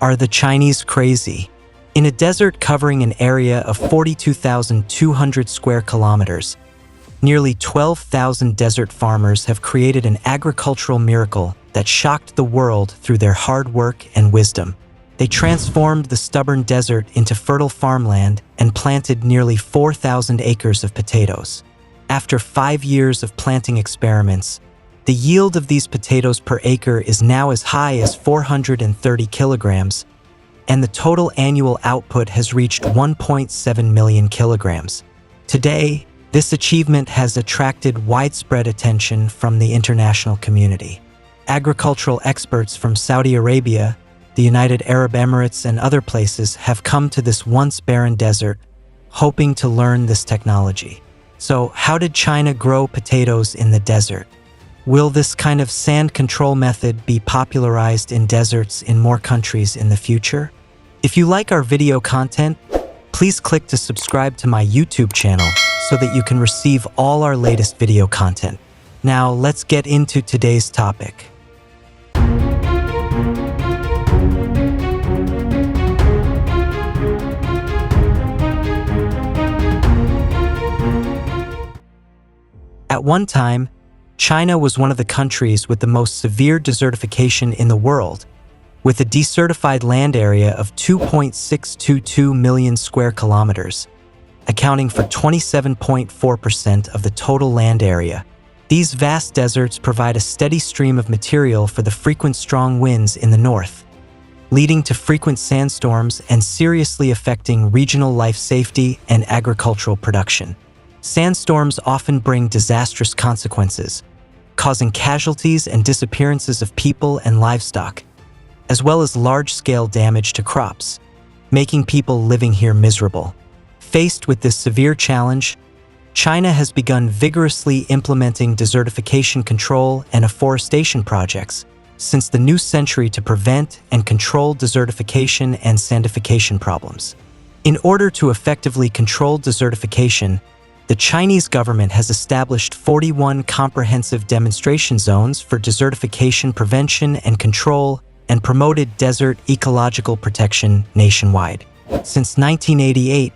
Are the Chinese crazy? In a desert covering an area of 42,200 square kilometers, nearly 12,000 desert farmers have created an agricultural miracle that shocked the world through their hard work and wisdom. They transformed the stubborn desert into fertile farmland and planted nearly 4,000 acres of potatoes. After 5 years of planting experiments, the yield of these potatoes per acre is now as high as 430 kilograms, and the total annual output has reached 1.7 million kilograms. Today, this achievement has attracted widespread attention from the international community. Agricultural experts from Saudi Arabia, the United Arab Emirates, and other places have come to this once barren desert, hoping to learn this technology. So, how did China grow potatoes in the desert? Will this kind of sand control method be popularized in deserts in more countries in the future? If you like our video content, please click to subscribe to my YouTube channel so that you can receive all our latest video content. Now, let's get into today's topic. At one time, China was one of the countries with the most severe desertification in the world, with a desertified land area of 2.622 million square kilometers, accounting for 27.4% of the total land area. These vast deserts provide a steady stream of material for the frequent strong winds in the north, leading to frequent sandstorms and seriously affecting regional life safety and agricultural production. Sandstorms often bring disastrous consequences, causing casualties and disappearances of people and livestock, as well as large-scale damage to crops, making people living here miserable. Faced with this severe challenge, China has begun vigorously implementing desertification control and afforestation projects since the new century to prevent and control desertification and sandification problems. In order to effectively control desertification, the Chinese government has established 41 comprehensive demonstration zones for desertification prevention and control and promoted desert ecological protection nationwide. Since 1988,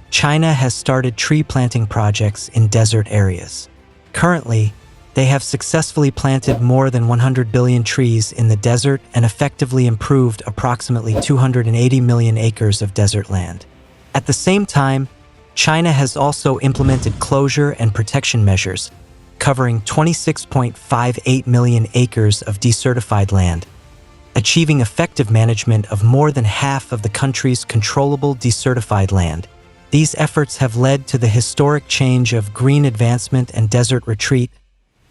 China has started tree planting projects in desert areas. Currently, they have successfully planted more than 100 billion trees in the desert and effectively improved approximately 280 million acres of desert land. At the same time, China has also implemented closure and protection measures, covering 26.58 million acres of desertified land, achieving effective management of more than half of the country's controllable desertified land. These efforts have led to the historic change of green advancement and desert retreat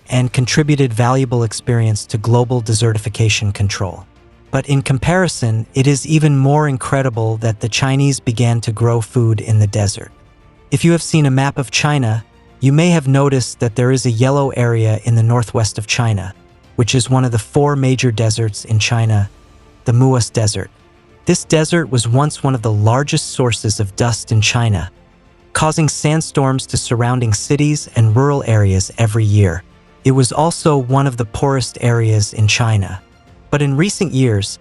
and contributed valuable experience to global desertification control. But in comparison, it is even more incredible that the Chinese began to grow food in the desert. If you have seen a map of China, you may have noticed that there is a yellow area in the northwest of China, which is one of the 4 major deserts in China, the Muas Desert. This desert was once one of the largest sources of dust in China, causing sandstorms to surrounding cities and rural areas every year. It was also one of the poorest areas in China. But in recent years,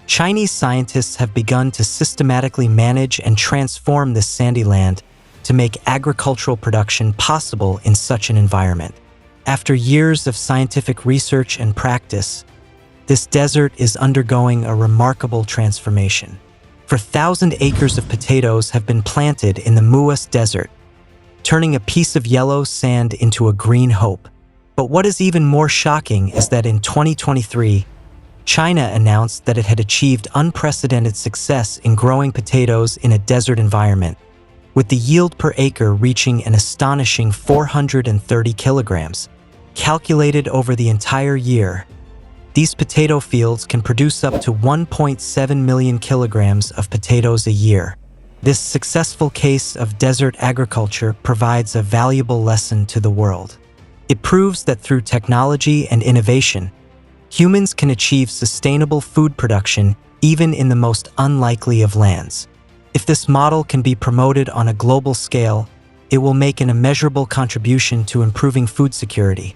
Chinese scientists have begun to systematically manage and transform this sandy land to make agricultural production possible in such an environment. After years of scientific research and practice, this desert is undergoing a remarkable transformation. 4,000 acres of potatoes have been planted in the Muas Desert, turning a piece of yellow sand into a green hope. But what is even more shocking is that in 2023, China announced that it had achieved unprecedented success in growing potatoes in a desert environment, with the yield per acre reaching an astonishing 430 kilograms. Calculated over the entire year, these potato fields can produce up to 1.7 million kilograms of potatoes a year. This successful case of desert agriculture provides a valuable lesson to the world. It proves that through technology and innovation, humans can achieve sustainable food production even in the most unlikely of lands. If this model can be promoted on a global scale, it will make an immeasurable contribution to improving food security,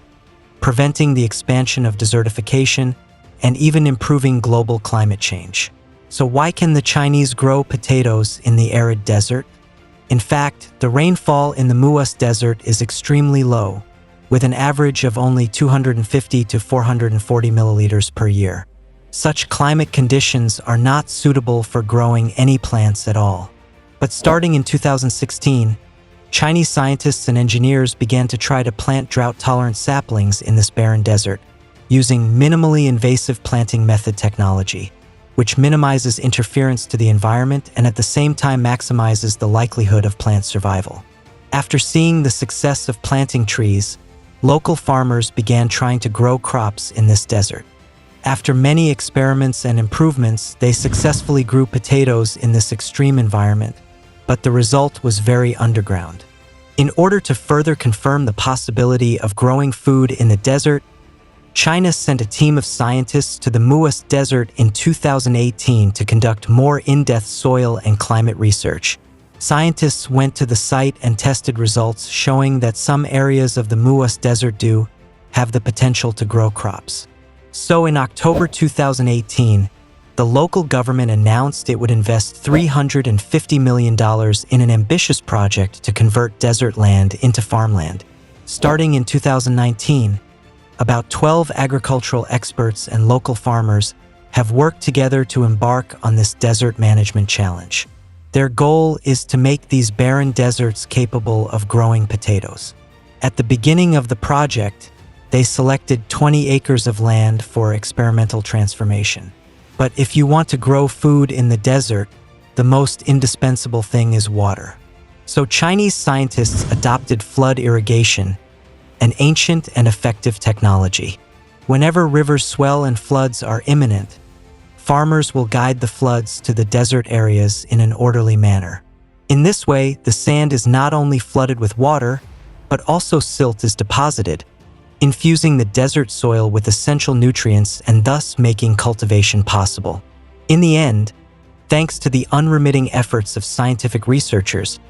preventing the expansion of desertification, and even improving global climate change. So why can the Chinese grow potatoes in the arid desert? In fact, the rainfall in the Muas Desert is extremely low, with an average of only 250 to 440 milliliters per year. Such climate conditions are not suitable for growing any plants at all. But starting in 2016, Chinese scientists and engineers began to try to plant drought-tolerant saplings in this barren desert, using minimally invasive planting method technology, which minimizes interference to the environment and at the same time maximizes the likelihood of plant survival. After seeing the success of planting trees, local farmers began trying to grow crops in this desert. After many experiments and improvements, they successfully grew potatoes in this extreme environment, but the result was very underground. In order to further confirm the possibility of growing food in the desert, China sent a team of scientists to the Muas Desert in 2018 to conduct more in-depth soil and climate research. Scientists went to the site and tested results showing that some areas of the Muas Desert do have the potential to grow crops. So in October 2018, the local government announced it would invest $350 million in an ambitious project to convert desert land into farmland. Starting in 2019, about 12 agricultural experts and local farmers have worked together to embark on this desert management challenge. Their goal is to make these barren deserts capable of growing potatoes. At the beginning of the project, they selected 20 acres of land for experimental transformation. But if you want to grow food in the desert, the most indispensable thing is water. So Chinese scientists adopted flood irrigation, an ancient and effective technology. Whenever rivers swell and floods are imminent, farmers will guide the floods to the desert areas in an orderly manner. In this way, the sand is not only flooded with water, but also silt is deposited, infusing the desert soil with essential nutrients and thus making cultivation possible. In the end, thanks to the unremitting efforts of scientific researchers,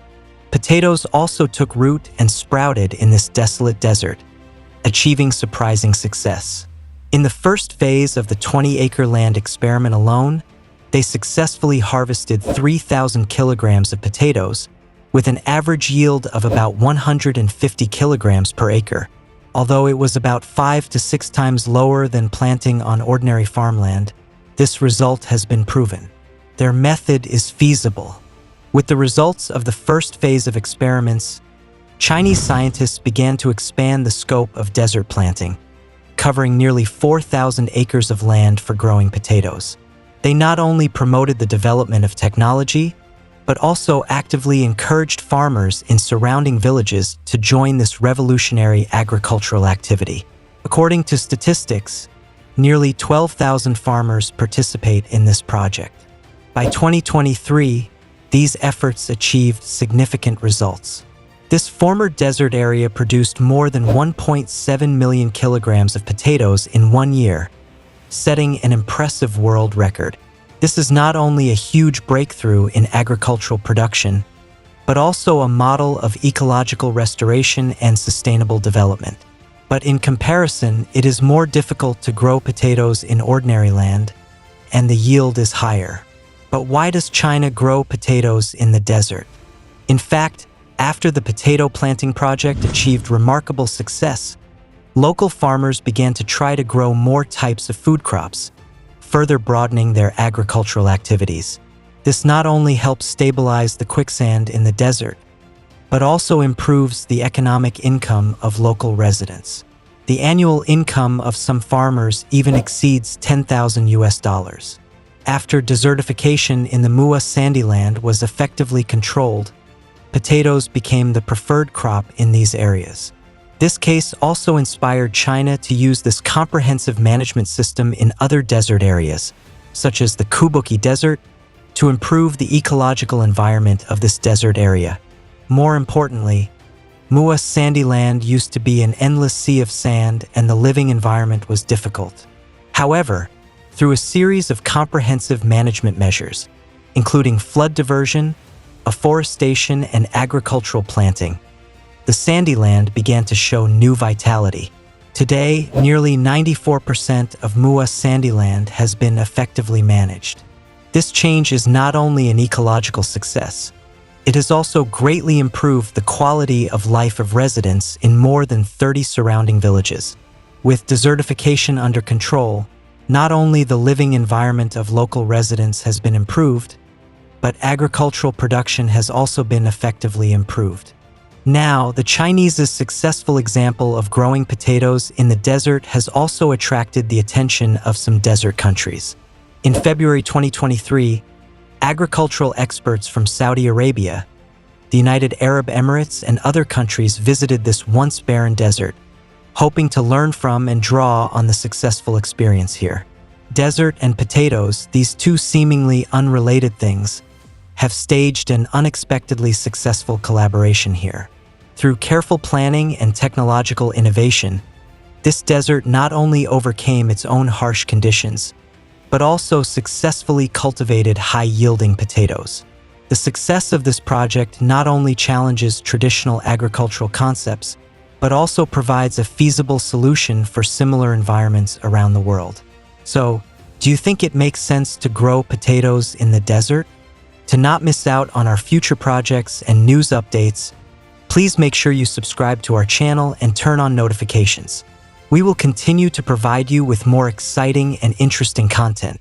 potatoes also took root and sprouted in this desolate desert, achieving surprising success. In the first phase of the 20-acre land experiment alone, they successfully harvested 3,000 kilograms of potatoes, with an average yield of about 150 kilograms per acre. Although it was about 5 to 6 times lower than planting on ordinary farmland, this result has been proven. Their method is feasible. With the results of the first phase of experiments, Chinese scientists began to expand the scope of desert planting, covering nearly 4,000 acres of land for growing potatoes. They not only promoted the development of technology, but also actively encouraged farmers in surrounding villages to join this revolutionary agricultural activity. According to statistics, nearly 12,000 farmers participate in this project. By 2023, these efforts achieved significant results. This former desert area produced more than 1.7 million kilograms of potatoes in 1 year, setting an impressive world record. This is not only a huge breakthrough in agricultural production, but also a model of ecological restoration and sustainable development. But in comparison, it is more difficult to grow potatoes in ordinary land, and the yield is higher. But why does China grow potatoes in the desert? In fact, after the potato planting project achieved remarkable success, local farmers began to try to grow more types of food crops, further broadening their agricultural activities. This not only helps stabilize the quicksand in the desert, but also improves the economic income of local residents. The annual income of some farmers even exceeds $10,000. After desertification in the Muas sandy land was effectively controlled, potatoes became the preferred crop in these areas. This case also inspired China to use this comprehensive management system in other desert areas, such as the Kubuki Desert, to improve the ecological environment of this desert area. More importantly, Muas sandy land used to be an endless sea of sand and the living environment was difficult. However, through a series of comprehensive management measures, including flood diversion, afforestation, and agricultural planting, the sandy land began to show new vitality. Today, nearly 94% of Muas sandy land has been effectively managed. This change is not only an ecological success, it has also greatly improved the quality of life of residents in more than 30 surrounding villages. With desertification under control, not only the living environment of local residents has been improved, but agricultural production has also been effectively improved. Now, the Chinese's successful example of growing potatoes in the desert has also attracted the attention of some desert countries. In February 2023, agricultural experts from Saudi Arabia, the United Arab Emirates, and other countries visited this once barren desert, hoping to learn from and draw on the successful experience here. Desert and potatoes, these two seemingly unrelated things, have staged an unexpectedly successful collaboration here. Through careful planning and technological innovation, this desert not only overcame its own harsh conditions, but also successfully cultivated high-yielding potatoes. The success of this project not only challenges traditional agricultural concepts, but also provides a feasible solution for similar environments around the world. So, do you think it makes sense to grow potatoes in the desert? To not miss out on our future projects and news updates, please make sure you subscribe to our channel and turn on notifications. We will continue to provide you with more exciting and interesting content.